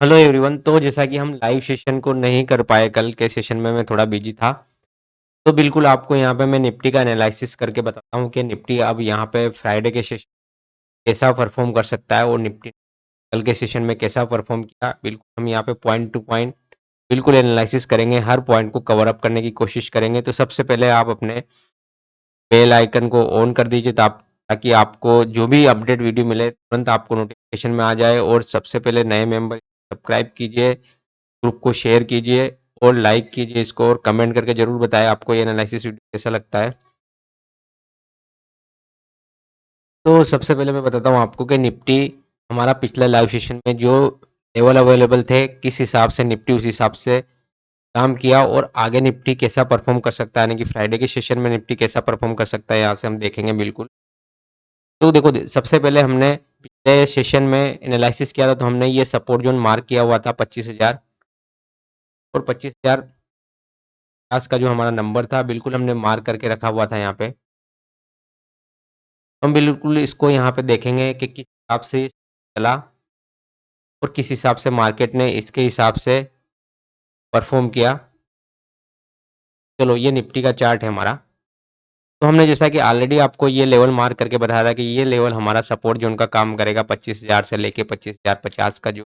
Hello everyone. तो जैसा कि हम लाइव सेशन को नहीं कर पाए, कल के सेशन में मैं थोड़ा बिजी था। तो बिल्कुल आपको यहाँ पे मैं निफ्टी का एनालिसिस करके बताता हूँ कि निफ्टी अब यहाँ पे फ्राइडे के सेशन कैसा परफॉर्म कर सकता है और निफ्टी कल के सेशन में कैसा परफॉर्म किया। बिल्कुल हम यहाँ पे पॉइंट टू पॉइंट बिल्कुल एनालिसिस करेंगे, हर पॉइंट को कवर अप करने की कोशिश करेंगे। तो सबसे पहले आप अपने बेल आइकन को ऑन कर दीजिए ताकि आपको जो भी अपडेट वीडियो मिले तुरंत आपको नोटिफिकेशन में आ जाए। और सबसे पहले नए मेंबर सब्सक्राइब कीजिए, ग्रुप को शेयर कीजिए और लाइक कीजिए इसको, और कमेंट करके जरूर बताएं आपको ये एनालिसिस वीडियो कैसा लगता है। तो सबसे पहले मैं बताता हूँ आपको कि निफ्टी हमारा पिछला लाइव सेशन में जो लेवल अवेलेबल थे, किस हिसाब से निफ्टी उस हिसाब से काम किया और आगे निफ्टी कैसा परफॉर्म कर सकता है, यानी कि फ्राइडे के सेशन में निफ्टी कैसा परफॉर्म कर सकता है, यहाँ से हम देखेंगे बिल्कुल। तो देखो, सबसे पहले हमने पिछले सेशन में एनालिसिस किया था, तो हमने ये सपोर्ट जोन मार्क किया हुआ था 25,000, और 25,000 का जो हमारा नंबर था बिल्कुल हमने मार्क करके रखा हुआ था यहाँ पे। हम बिल्कुल इसको यहाँ पे देखेंगे कि किस हिसाब से चला और किस हिसाब से मार्केट ने इसके हिसाब से परफॉर्म किया। चलो, ये निफ्टी का चार्ट है हमारा। तो हमने जैसा कि ऑलरेडी आपको ये लेवल मार्क करके बताया था कि ये लेवल हमारा सपोर्ट जोन का काम करेगा, 25,000 से लेके 25,050 का जो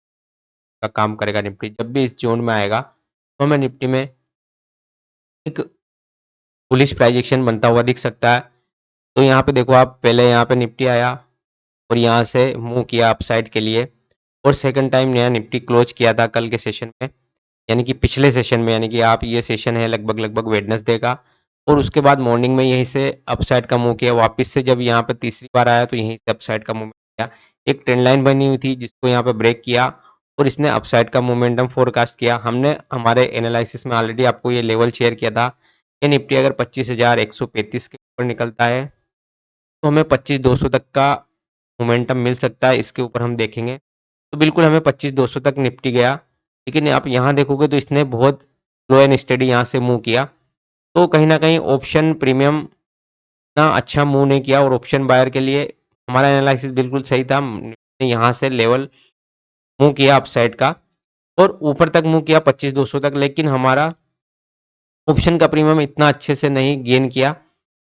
का काम करेगा निफ्टी। जब भी इस जोन में आएगा तो हमें निफ्टी में एक बुलिश प्राइस एक्शन बनता हुआ दिख सकता है। तो यहाँ पे देखो आप, पहले यहाँ पे निफ्टी आया और यहाँ से मूव किया अपसाइड के लिए, और सेकंड टाइम नया निफ्टी क्लोज किया था कल के सेशन में, यानी कि पिछले सेशन में, यानी कि आप ये सेशन है लगभग लगभग वेडनेसडे का। और उसके बाद मॉर्निंग में यहीं से अपसाइड का मूव किया, वापस से जब यहाँ पे तीसरी बार आया तो यहीं से अपसाइड का मूवमेंट किया। एक ट्रेंड लाइन बनी हुई थी जिसको यहाँ पे ब्रेक किया और इसने अपसाइड का मोमेंटम फोरकास्ट किया। हमने हमारे एनालिसिस में ऑलरेडी आपको ये लेवल शेयर किया था कि निफ्टी अगर 25,135 के ऊपर निकलता है तो हमें 25,200 तक का मोमेंटम मिल सकता है। इसके ऊपर हम देखेंगे तो बिल्कुल हमें 25,200 तक निफ्टी गया, लेकिन आप यहाँ देखोगे तो इसने बहुत स्लो एंड स्टेडी यहाँ से मूव किया। तो कहीं ना कहीं ऑप्शन प्रीमियम इतना अच्छा मूव नहीं किया, और ऑप्शन बायर के लिए हमारा एनालिसिस बिल्कुल सही था। निफ्टी ने यहाँ से लेवल मूव किया अपसाइड का और ऊपर तक मूव किया 25,200 तक, लेकिन हमारा ऑप्शन का प्रीमियम इतना अच्छे से नहीं गेन किया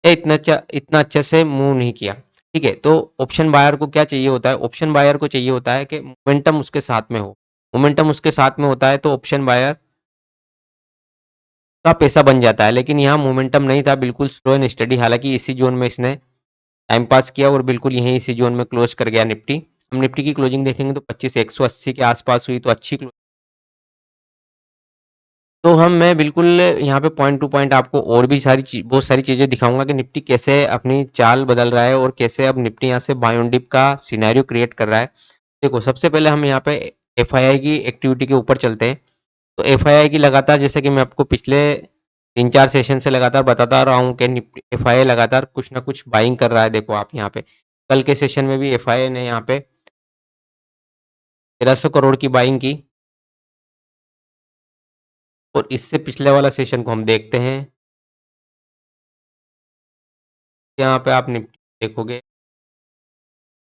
या इतना अच्छे से मूव नहीं किया। ठीक है, तो ऑप्शन बायर को क्या चाहिए होता है, ऑप्शन बायर को चाहिए होता है कि मोमेंटम उसके साथ में हो। मोमेंटम उसके साथ में होता है तो ऑप्शन बायर का पैसा बन जाता है, लेकिन यहाँ मोमेंटम नहीं था, बिल्कुल स्लो एंड स्टडी। हालांकि इसी जोन में इसने टाइम पास किया और बिल्कुल यहीं इसी जोन में क्लोज कर गया निफ्टी। हम निफ्टी की क्लोजिंग देखेंगे तो 25,180 के आसपास हुई, तो अच्छी। तो मैं बिल्कुल यहाँ पे पॉइंट टू पॉइंट आपको और भी बहुत सारी चीज़ें दिखाऊंगा कि निफ्टी कैसे अपनी चाल बदल रहा है और कैसे अब निफ्टी यहाँ से बाय ऑन डिप का सिनेरियो क्रिएट कर रहा है। देखो, सबसे पहले हम यहाँ पे एफआईआई की एक्टिविटी के ऊपर चलते हैं। तो एफआईआई की लगातार, जैसे कि मैं आपको पिछले 3-4 सेशन से लगातार बताता रहा हूँ कि निफ्टी एफआईआई लगातार कुछ ना कुछ बाइंग कर रहा है। देखो आप यहाँ पे कल के सेशन में भी एफआईआई ने यहाँ पे 1300 करोड़ की बाइंग की, और इससे पिछले वाला सेशन को हम देखते हैं। यहाँ पे आप निफ्टी देखोगे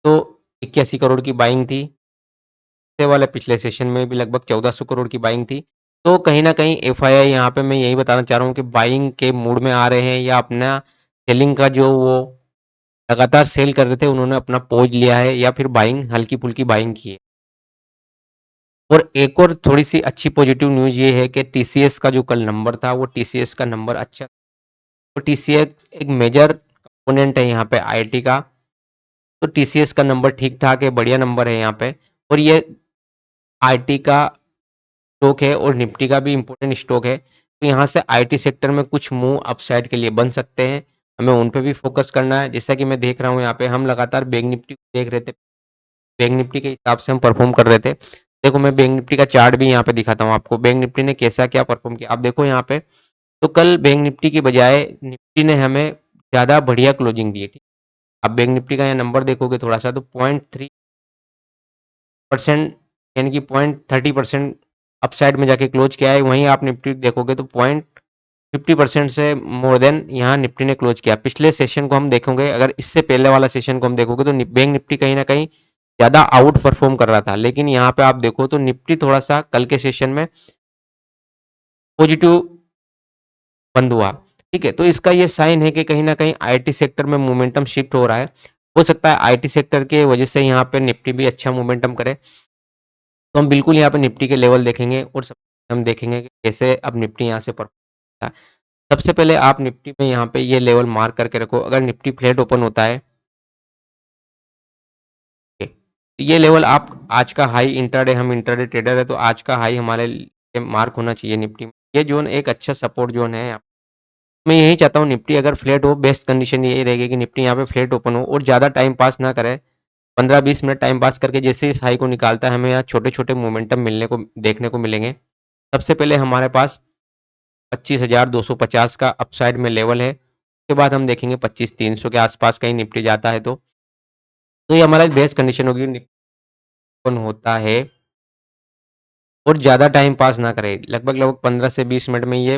तो 81 करोड़ की बाइंग थी। पिछले वाले पिछले सेशन में भी लगभग 1400 करोड़ की बाइंग थी। तो कहीं न कहीं एफआईआई यहाँ पे मैं यही बताना चाह रहा हूँ कि बाइंग के मूड में आ रहे हैं, या अपना सेलिंग का जो वो लगातार सेल कर रहे थे उन्होंने अपना पॉज़ लिया है, या फिर बाइंग हल्की-फुल्की बाइंग की है। और एक और थोड़ी-सी अच्छी पॉजिटिव न्यूज़ ये है कि टीसीएस का जो कल नंबर था वो टीसीएस का नंबर अच्छा, तो टीसीएस एक मेजर कंपोनेंट है यहाँ पे आईटी का। तो टीसीएस का नंबर ठीक-ठाक है, बढ़िया नंबर है यहाँ पे। और ये आईटी का स्टॉक है और निफ्टी का भी इम्पोर्टेंट स्टॉक है। तो यहाँ से आईटी सेक्टर में कुछ मूव अपसाइड के लिए बन सकते हैं, हमें उन पे भी फोकस करना है। जैसा कि मैं देख रहा हूँ यहाँ पे हम लगातार बैंक निफ्टी को देख रहे थे, बैंक निफ्टी के हिसाब से हम परफॉर्म कर रहे थे। देखो, मैं बैंक निफ्टी का चार्ट भी यहाँ पे दिखाता हूँ आपको, बैंक निफ्टी ने कैसा क्या परफॉर्म किया। आप देखो यहाँ पे, तो कल बैंक निफ्टी की बजाय निफ्टी ने हमें ज़्यादा बढ़िया क्लोजिंग दी थी। आप बैंक निफ्टी का यहाँ नंबर देखोगे थोड़ा सा, तो 0.3% यानी कि 0.30% अपसाइड में जाके क्लोज किया है। वहीं आप निफ्टी देखोगे तो 0.50% से मोर देन यहाँ निफ्टी ने क्लोज किया। पिछले सेशन को हम देखोगे, अगर इससे पहले वाला सेशन को हम देखोगे तो बैंक निफ्टी कहीं ना कहीं ज़्यादा आउट परफॉर्म कर रहा था, लेकिन यहाँ पे आप देखो तो निफ्टी थोड़ा-सा कल के सेशन में पॉजिटिव बंद हुआ। ठीक है, तो इसका ये साइन है कि कहीं न कहीं आईटी सेक्टर में मोमेंटम शिफ्ट हो रहा है। हो सकता है आईटी सेक्टर के वजह से यहाँ पे निफ्टी भी अच्छा मोमेंटम करे। तो हम बिल्कुल यहाँ पे निफ्टी के लेवल देखेंगे और हम देखेंगे कि कैसे अब निफ्टी यहाँ से परफॉर्म करता है। सबसे पहले आप निफ्टी में यहाँ पे ये लेवल मार्क करके रखो, अगर निफ्टी फ्लैट ओपन होता है, ठीक है, तो ये लेवल आप आज का हाई इंट्राडे, हम इंट्राडे ट्रेडर है तो आज का हाई हमारे लिए मार्क होना चाहिए निफ्टी में। ये ज़ोन एक अच्छा सपोर्ट ज़ोन है। मैं यही चाहता हूँ निफ्टी अगर फ्लैट हो, बेस्ट कंडीशन यही रहेगी कि निफ्टी यहाँ पे फ्लैट ओपन हो और ज़्यादा टाइम पास ना करे। 15-20 मिनट टाइम पास करके जैसे इस हाई को निकालता है, हमें यहाँ छोटे-छोटे मोमेंटम मिलने को देखने को मिलेंगे। सबसे पहले हमारे पास 25,250 का अपसाइड में लेवल है। उसके बाद हम देखेंगे 25,300 के आसपास कहीं निफ्टी जाता है तो ये हमारा बेस्ट कंडीशन होगी निफ्टी ओपन होता है और ज़्यादा टाइम पास ना करे। लगभग 15 से 20 मिनट में ये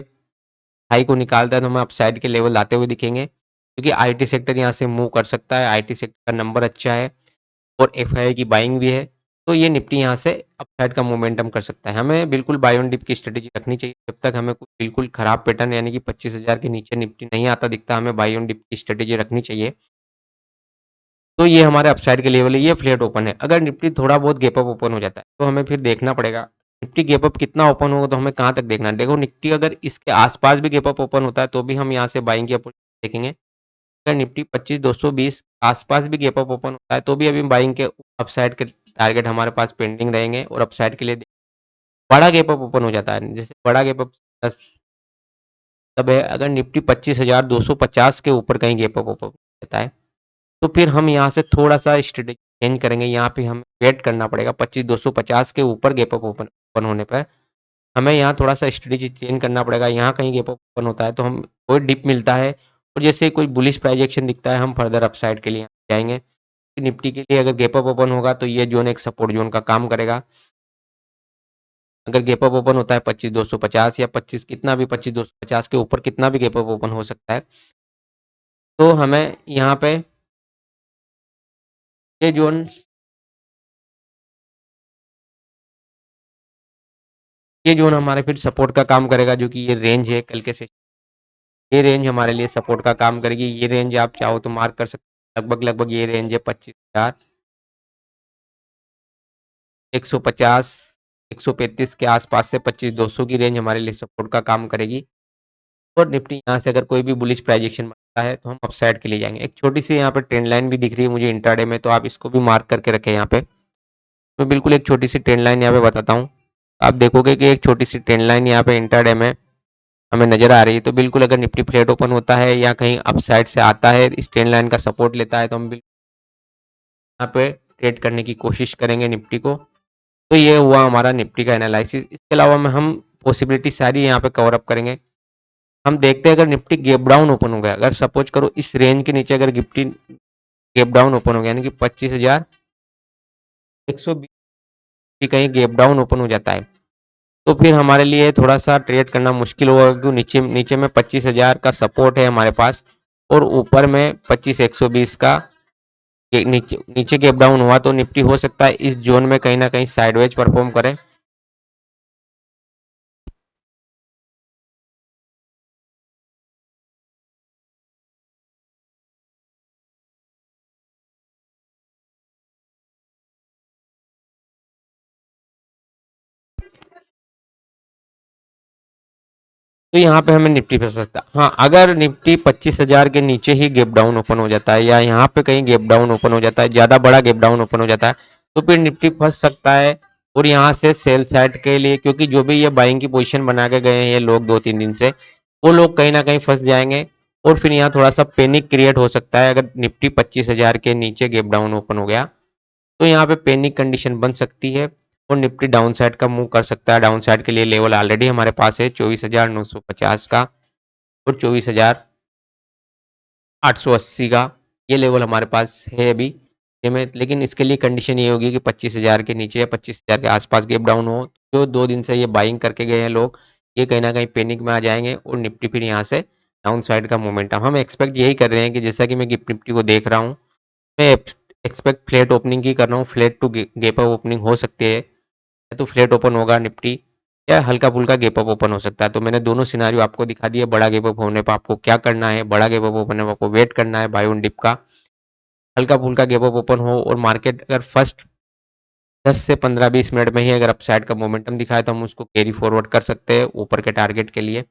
हाई को निकालता है तो हमें अपसाइड के लेवल आते हुए दिखेंगे, क्योंकि आईटी सेक्टर यहाँ से मूव कर सकता है। आईटी सेक्टर का नंबर अच्छा है और एफआईआई की बाइंग भी है, तो ये निफ्टी यहाँ से अपसाइड का मोमेंटम कर सकता है। हमें बिल्कुल बाय ऑन डिप की स्ट्रेटेजी रखनी चाहिए। जब तक हमें कुछ बिल्कुल खराब पैटर्न यानी कि 25,000 के नीचे निफ्टी नहीं आता दिखता, हमें बाय ऑन डिप की स्ट्रेटेजी रखनी चाहिए। तो ये हमारे अपसाइड के लेवल है, ये फ्लैट ओपन है। अगर निफ्टी थोड़ा बहुत गैप अप ओपन हो जाता है तो हमें फिर देखना पड़ेगा निफ्टी गैप अप कितना ओपन होगा, तो हमें कहाँ तक देखना है। देखो निफ्टी अगर इसके आसपास भी गैप अप ओपन होता है तो भी हम यहाँ से बाइंग की अपॉर्चुनिटी देखेंगे। अगर निफ्टी 25,220 आसपास भी गैप अप ओपन होता है तो भी अभी बाइंग के अपसाइड के टारगेट हमारे पास पेंडिंग रहेंगे और अपसाइड के लिए बड़ा गैप अप ओपन हो जाता है। जैसे बड़ा गैप अप तब है अगर निफ्टी 25,250 के ऊपर कहीं गैप अप ओपन रहता है तो फिर हम यहाँ से थोड़ा-सा स्ट्रेटेजी चेंज करेंगे। यहाँ पे हमें वेट करना पड़ेगा 25,250 के ऊपर गैप अप ओपन ओपन होने पर। हमें यहाँ थोड़ा-सा स्ट्रेटेजी चेंज करना पड़ेगा। यहाँ कहीं गैप अप ओपन होता है तो हम कोई डिप मिलता है और जैसे कोई बुलिश प्राइस एक्शन दिखता है हम फर्दर अपसाइड के लिए जाएँगे। निफ्टी के लिए अगर गैप अप ओपन होगा तो ये ज़ोन एक सपोर्ट ज़ोन का काम करेगा। अगर गैप अप ओपन होता है 25,250 या 25 कितना भी 25,250 के ऊपर कितना भी गैप अप ओपन हो सकता है, तो हमें यहाँ पे ये ज़ोन हमारे फिर सपोर्ट का काम करेगा, जो कि ये रेंज है कल के से ये रेंज हमारे लिए सपोर्ट का काम करेगी। ये रेंज आप चाहो तो मार्क कर सकते हो। लगभग ये रेंज है 25,000 150 135 के आसपास से 25,200 की रेंज हमारे लिए सपोर्ट का काम करेगी और निफ्टी यहाँ से अगर कोई भी बुलिश प्राइजेक्शन बनता है तो हम अपसाइड के लिए जाएंगे। एक छोटी सी यहाँ पे ट्रेंड लाइन भी दिख रही है मुझे इंट्राडे में, तो आप इसको भी मार्क करके रखें यहाँ पे। मैं बिल्कुल एक छोटी सी ट्रेंड लाइन यहाँ पे बताता हूँ। आप देखोगे कि एक छोटी सी ट्रेंड लाइन यहाँ पे इंट्राडे में हमें नजर आ रही है, तो बिल्कुल अगर निफ्टी फ्लैट ओपन होता है या कहीं अपसाइड से आता है इस ट्रेंड लाइन का सपोर्ट लेता है तो हम बिल्कुल यहाँ पे ट्रेड करने की कोशिश करेंगे निफ्टी को। तो ये हुआ हमारा निफ्टी का एनालिसिस। इसके अलावा में हम पॉसिबिलिटी सारी यहाँ पे कवर अप करेंगे। हम देखते हैं अगर निफ्टी गैप डाउन ओपन हो गया, अगर सपोज करो इस रेंज के नीचे अगर निफ्टी गैप डाउन ओपन हो गया यानी कि 25,120 की कहीं गैप डाउन ओपन हो जाता है तो फिर हमारे लिए थोड़ा सा ट्रेड करना मुश्किल होगा, क्योंकि नीचे नीचे में 25,000 का सपोर्ट है हमारे पास और ऊपर में 25,120 का नीचे नीचे गैप डाउन हुआ तो निफ्टी हो सकता है इस जोन में कहीं ना कहीं साइडवेज परफॉर्म करे। तो यहाँ पे हमें निफ्टी फंस सकता है। हाँ, अगर निफ्टी 25,000 के नीचे ही गैप डाउन ओपन हो जाता है या यहाँ पे कहीं गैप डाउन ओपन हो जाता है, ज़्यादा बड़ा गैप डाउन ओपन हो जाता है, तो फिर निफ्टी फंस सकता है और यहाँ से सेल साइड के लिए, क्योंकि जो भी ये बाइंग की पोजीशन बना के गए हैं ये लोग 2-3 दिन से, वो लोग कहीं ना कहीं फंस जाएंगे और फिर यहाँ थोड़ा सा पैनिक क्रिएट हो सकता है। अगर निफ्टी 25,000 के नीचे गैप डाउन ओपन हो गया तो यहाँ पे पैनिक कंडीशन बन सकती है और निफ्टी डाउन साइड का मूव कर सकता है। डाउन साइड के लिए लेवल ऑलरेडी हमारे पास है 24,950 का और 24,880 का, ये लेवल हमारे पास है अभी में। लेकिन इसके लिए कंडीशन ये होगी कि 25,000 के नीचे या 25,000 के आसपास गैप डाउन हो। जो 2 दिन से ये बाइंग करके गए हैं लोग, ये कहीं ना कहीं पैनिक में आ जाएंगे और निफ्टी फिर यहाँ से डाउन साइड का मोमेंटम हम एक्सपेक्ट यही कर रहे हैं कि जैसा कि मैं गिफ्ट निफ्टी को देख रहा हूँ, मैं एक्सपेक्ट फ्लैट ओपनिंग की कर रहा हूँ, flat to gap up opening हो सकती है, या तो फ्लैट ओपन होगा निफ्टी या हल्का-फुल्का गैप अप ओपन हो सकता है। तो मैंने दोनों सिनेरियो आपको दिखा दिए, बड़ा गैप अप होने पे आपको क्या करना है, बड़ा गैप अप ओपन होने पे आपको वेट करना है बाय ऑन डिप का। हल्का-फुल्का गैप अप ओपन हो और मार्केट अगर फर्स्ट 10 से 15-20 मिनट में ही अगर अपसाइड का मोमेंटम दिखाए तो हम उसको कैरी फॉरवर्ड कर सकते हैं ऊपर के टारगेट के लिए।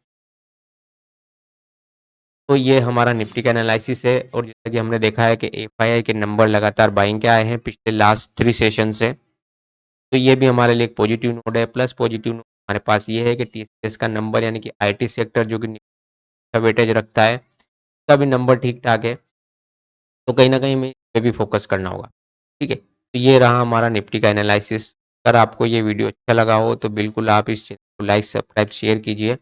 तो ये हमारा निफ्टी का एनालिसिस है और जैसा कि हमने देखा है कि एफआईआई के नंबर लगातार बाइंग के आए हैं पिछले लास्ट 3 सेशन से। तो ये भी हमारे लिए एक पॉजिटिव नोट है। प्लस पॉजिटिव नोट हमारे पास ये है कि टीसीएस का नंबर यानी कि आईटी सेक्टर जो कि अच्छा वेटेज रखता है, उसका भी नंबर ठीक-ठाक है। तो कहीं न कहीं हमें इस पे भी फोकस करना होगा। ठीक है? तो ये रहा हमारा निफ्टी का एनालिसिस। अगर आपको ये वीडियो अच्छा लगा हो तो बिल्कुल आप इस चैनल को लाइक, सब्सक्राइब, शेयर कीजिए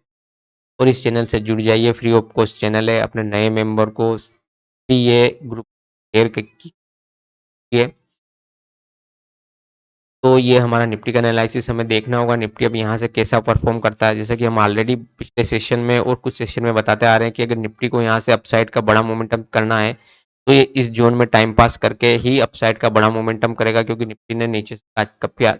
और इस चैनल से जुड़ जाइए। फ्री ऑफ कॉस्ट चैनल है। अपने नए मेंबर को भी ये ग्रुप शेयर कीजिए। तो ये हमारा निफ्टी का एनालिसिस हमें देखना होगा निफ्टी अब यहाँ से कैसा परफॉर्म करता है। जैसा कि हम ऑलरेडी पिछले सेशन में और कुछ सेशन में बताते आ रहे हैं कि अगर निफ्टी को यहाँ से अपसाइड का बड़ा मोमेंटम करना है, तो ये इस ज़ोन में टाइम पास करके ही अपसाइड का बड़ा मोमेंटम करेगा क्योंकि निफ्टी ने नीचे से आज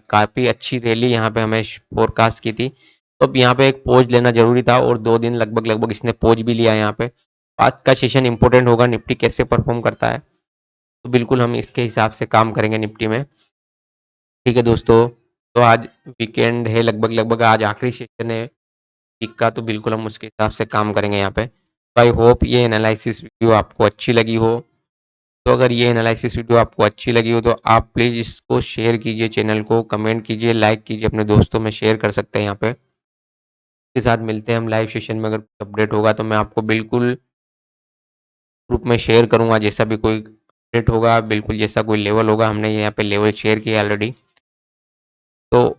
काफ़ी अच्छी रैली यहाँ पे हमें फ़ोरकास्ट की थी। तो अब यहाँ पे एक पॉज़ लेना ज़रूरी था और 2 दिन लगभग-लगभग इसने पॉज़ भी लिया यहाँ पे। आज का सेशन इम्पोर्टेंट होगा निफ्टी कैसे परफॉर्म करता है। तो बिल्कुल हम इसके हिसाब से काम करेंगे निफ्टी में। ठीक है दोस्तों, तो आज वीकेंड है लगभग-लगभग आज आखिरी सेशन है वीक का तो बिल्कुल हम उसके हिसाब से काम करेंगे यहाँ पे। तो आई होप ये एनालिसिस वीडियो आपको अच्छी लगी हो। तो अगर ये एनालिसिस वीडियो आपको अच्छी लगी हो तो आप प्लीज़ इसको शेयर कीजिए चैनल को, कमेंट कीजिए, लाइक कीजिए, अपने दोस्तों में शेयर कर सकते हैं यहाँ पे। इसके साथ मिलते हैं हम लाइव सेशन में अगर कुछ अपडेट होगा तो मैं आपको बिल्कुल ग्रुप में शेयर करूँगा जैसा भी कोई अपडेट होगा, बिल्कुल जैसा कोई लेवल होगा हमने यहाँ पे लेवल शेयर किया ऑलरेडी। तो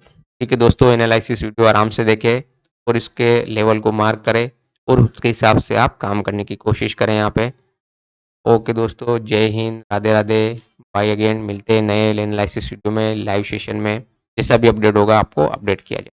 ठीक है दोस्तों एनालिसिस वीडियो आराम से देखें और इसके लेवल को मार्क करें और उसके हिसाब से आप काम करने की कोशिश करें यहाँ पे। ओके दोस्तों, जय हिंद, राधे राधे, बाय अगेन, मिलते हैं नए एनालिसिस वीडियो में, लाइव सेशन में, जैसा भी अपडेट होगा आपको अपडेट किया जाएगा।